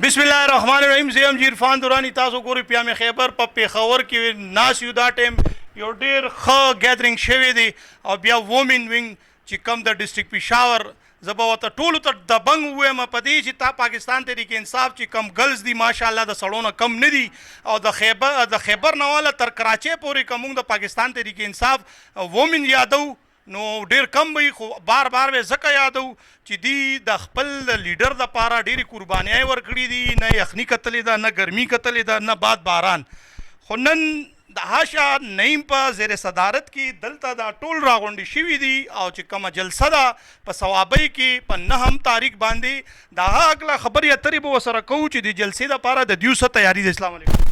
بسم الله الرحمن الرحیم. زه ام عرفان دورانی. تاسو ګورئ پیام خیبر په پیښور کې ناس یو دا ټیم یو ډیر ښه ګیدرینګ شوی دی او بیا وومن وینګ چې کم د ډسټرکټ پېښور زه به ورته ټولو ته دبنګ ووایم په دې چې تا پاکستان تحریک انصاف چې کم ګرلز دي ماشاءالله د سړو نه کم نه دي او د خیبر نه والا تر کراچۍ پورې که موږ د پاکستان تحریک انصاف وومن یادو نو ډیر کم وي خو بار بار به ځکه یادو چې دی د خپل لیډر دپاره ډېرې قربانیای ورکړي دي نه یخني کتلې ده نه ګرمي کتلې ده نه باد باران خو نن د هاشا نعیم په زیر صدارت کې دلته دا ټول راغونډې شوي دي او چې کومه جلسه ده په ثوابۍ کې په 9 تاریخ باندې د هغه هکله خبرې اترې به ورسره کوو چې د جلسې دپاره د دیو څه تیاري ده. اسلام علیکم.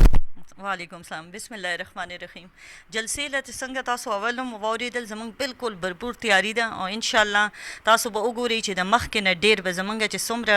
وعلیکم السلام. بسم الله الرحمن الرحیم. جلسې له څنګه تاسو اول هم واورېدل زموږ بالکل برپور تیاری ده او انشاءالله تاسو به وګورئ چې د مخکې نه ډېر به زموږ چې څومره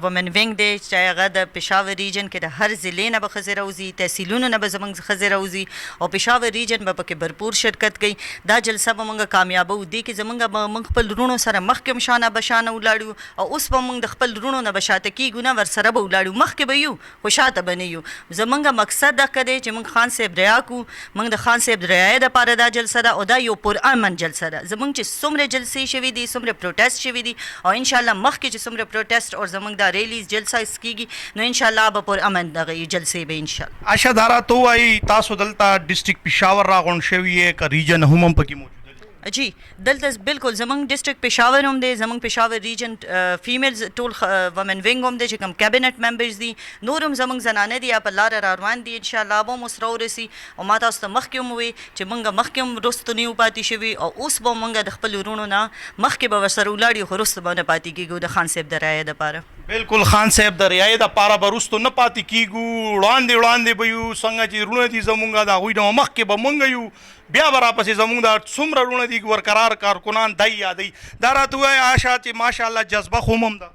ومن وینګ دی چې هغه د پېښور ریجن کې د هر ضلع نه به ښځې راوځي تحصیلونو نه به زموږ ښځې راوځي او پېښور ریجن به پکې برپور شرکت کوي. دا جلسه به موږ کامیابو دې کې زموږ به موږ خپل وروڼو سره مخکې هم شانه بشانه ولاړو او اوس به موږ د خپل وروڼو نه به شاته کېږو نه ورسره به ولاړو مخکې به یو خو شاته به نه یو. زموږ مقصد دغه دی چې موږ خان صاحب ریا کو موږ د خان صاحب ریا دپاره دا جلسه ده او دا یو پرامن جلسه ده. زموږ چې څومره جلسې شوي دي څومره پروټیسټ شوي دي او انشاءالله مخکې چې څومره پروټیسټ او زموږ دا ریلیز جلسه کېږي نو انشاءالله به پرامن دغه جلسې به انشاءالله. عائشه دارا تو وایي تاسو دلته ډسټرکټ پېښور راغونډ شوي یې که ریجن هم پکې موجود جی دلته بالکل زموږ ډسټرکټ پېښور هم دی زموږ پېښور ریجن فیمیلز ټول ومن وینګ هم دی چې کوم کابینټ ممبرز دي نور هم زموږ زنانه دي په لاره را روان دي انشاءالله به هم اوس راورسي او ما تاسو ته مخکې هم ووایي چې موږ مخکې هم رستو نه یو پاتې شوي او اوس به موږ د خپل وروڼو نه مخکې به ورسره ولاړ یو خو رستو به نه پاتې کېږو د خان صاحب د رایې دپاره. بالکل خان صاحب د رایې دپاره به رستو نه پاتې کېږو وړاندې وړاندې به یو څنګه چې وروڼه دي زموږ د هغوی نه مخکې به موږ یو بیا به راپسې زموږ دا څومره وروڼه دي ورقرار کارکنان دی یادوي. دا راته ووایي عایشه چې ماشاءالله جذبه خو هم ده.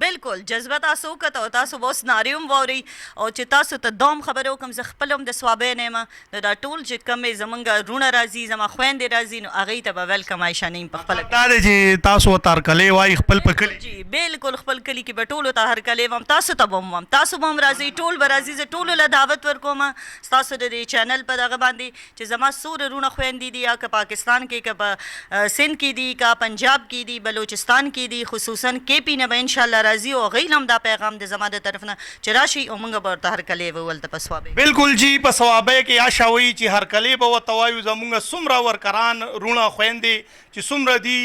بالکل جذبه تاسو وکړه او تاسو به اوس نارې هم واورئ او چې تاسو ته دا هم خبره وکړم زه خپل هم د ثوابۍ نه یم نو دا ټول چې کومې زموږ وروڼه راځي زما خویندې راځي نو هغوی ته به ویلکم عایشه نعیم په خپله دا دی چې تاسو ورته هرکلی وایي خپل په کلي جی بالکل خپل کلي کې به ټولو ته هرکلی وم تاسو ته به هم وم تاسو به هم راځئ ټول به راځي زه ټولو له دعوت ورکوم ستاسو د دې چینل په دغه باندې چې زما څومره وروڼه خویندې دي یا که پاکستان کې که په سند کې دي که پنجاب کې دي بلوچستان کې دي خصوصا کې پي نه به انشاءالله راځي او هغوی دا پیغام د زما د طرف نه چې راشي او موږ به ورته هرکلی وولته په ثوابۍ. بالکل جی په ثوابۍ کې عایشه وایي چې هرکلی به ورته وایو زموږ څومره ورکران وروڼه خویندې چې څومره دي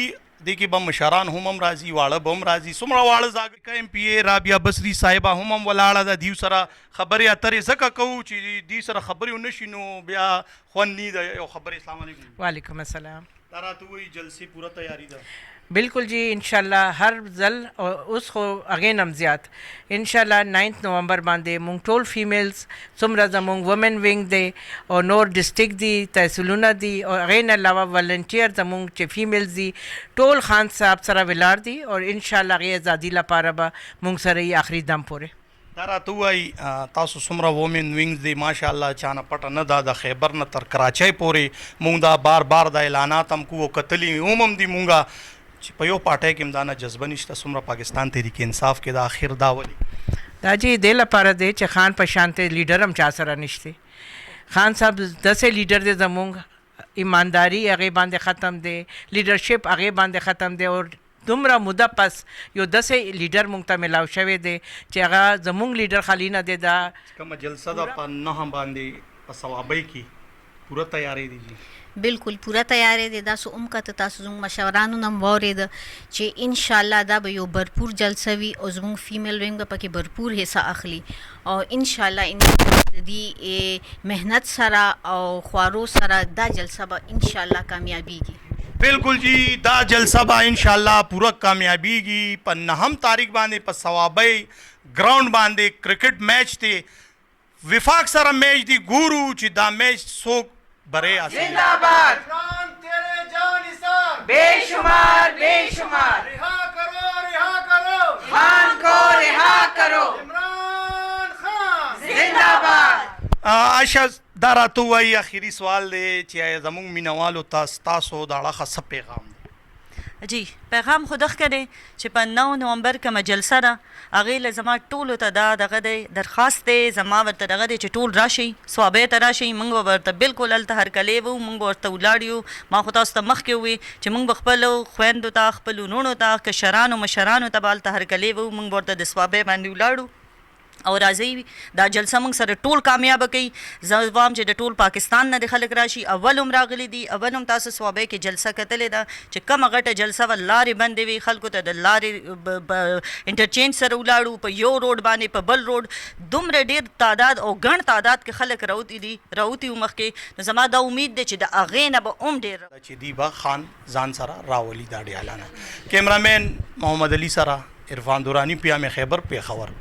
دې کې به مشران هم راځي واړه به هم راځي څومره واړه زاګه ایم پی اے رابعه بصري صاحبه هم ولاړه ده دیو سره خبرې اترې ځکه کوو چې دې سره خبرې ونه شي نو بیا خوند نه ده یو خبرې. السلام علیکم. وعلیکم السلام. دا راته وایي جلسې پوره تیاری ده. بالکل جی انشاءاللہ ہر ځل اوس خو اغین هم زیات انشاءاللہ 9 نومبر باندې مونږ ټول فیمیلز څومره زمونږ وومن وینګ دی او نور ډسټرکټ دي تحصیلونه دي او هغې نه علاوه ولنټیر زمونږ چې فیمیلز دي ټول خان صاحب سره ولاړ دي او انشاءاللہ هغې ازادي لپاره به مونږ سره یې آخري دم پورې. دا راته ووایي تاسو څومره وومن وینګز دي ماشاءالله چا نه پټه نه ده د خیبر نه تر کراچۍ پورې مونږ دا بار بار د اعلانات هم کوو کتلي هم دي مونږه چې په یو پارټۍ کې هم دا نه جذبه نشته څومره پاکستان تحریک انصاف کې دا آخر دا ولي دا جی دې لپاره دی چې خان په شانته لیډر هم چا سره نشته. خان صاحب داسې لیډر دی زمونږ ایمانداري هغې باندې ختم دی لیډرشپ هغې باندې ختم دی او دومره موده پس یو داسې لیډر مونږ ته ملاو شوی دی چې هغه زمونږ لیډر خالي نه دی دا کومه جلسه ده په 9 باندې په ثوابۍ کې پوره تیاری دی جی. بالکل پوره تیاری دی دا څه کته تاسو زموږ مشورانو نه هم واورېده چې انشاءالله دا به یو برپور جلسه وي او زموږ فیمیل وینګ به پکې برپور حصه اخلي او انشاءالله د دې محنت سره او خوارو سره دا جلسه به انشاءالله کامیابیږي. بالکل جی دا جلسه به انشاءالله پوره کامیابیږي په 9 تاریخ باندې په ثوابۍ ګراؤنډ باندې کرکټ میچ دی وفاق سره میچ دی ګورو چې دا میچ څوک برے زندہ باد تیرے جان نثار بے شمار رہا کرو خان کو رہا کرو عمران خان زندہ باد. عائشه دا راته وایي اخري سوال دی چې زموږ مینوالو ته ستاسو د اړخه څه پیغام دی؟ جی پیغام خو دغه دی چې په 9 نومبر کومه جلسه ده هغې له زما ټولو ته دا دغه دی درخواست دی زما ورته دغه دی چې ټول راشئ صوابۍ ته راشئ موږ به ورته بالکل هلته هرکلی وو موږ به ورته ولاړ یو ما خو تاسو ته مخکې ووی چې موږ به خپلو خویندو ته خپلو وروڼو ته کشرانو مشرانو ته به هلته هرکلی وو موږ به ورته د صوابۍ باندې ولاړو او راځئ دا جلسه موږ سره ټول کامیابه کوي زه وایم چې د ټول پاکستان نه د خلک راشي اول هم راغلي دي اول هم تاسو صوابۍ کې جلسه کتلې ده چې کومه غټه جلسه وه لارې بندې وي خلکو ته د لارې انټرچینج سره ولاړو په یو روډ باندې په بل روډ دومره ډېر تعداد او ګڼ تعداد کې خلک راوتي وو مخکې نو زما دا امید دی چې د هغې نه به هم ډېر چې دیبا خان ځان سره راولي دا ډیالانه کیمرامین محمد علي سره عرفان دورانی پیام خیبر پیښور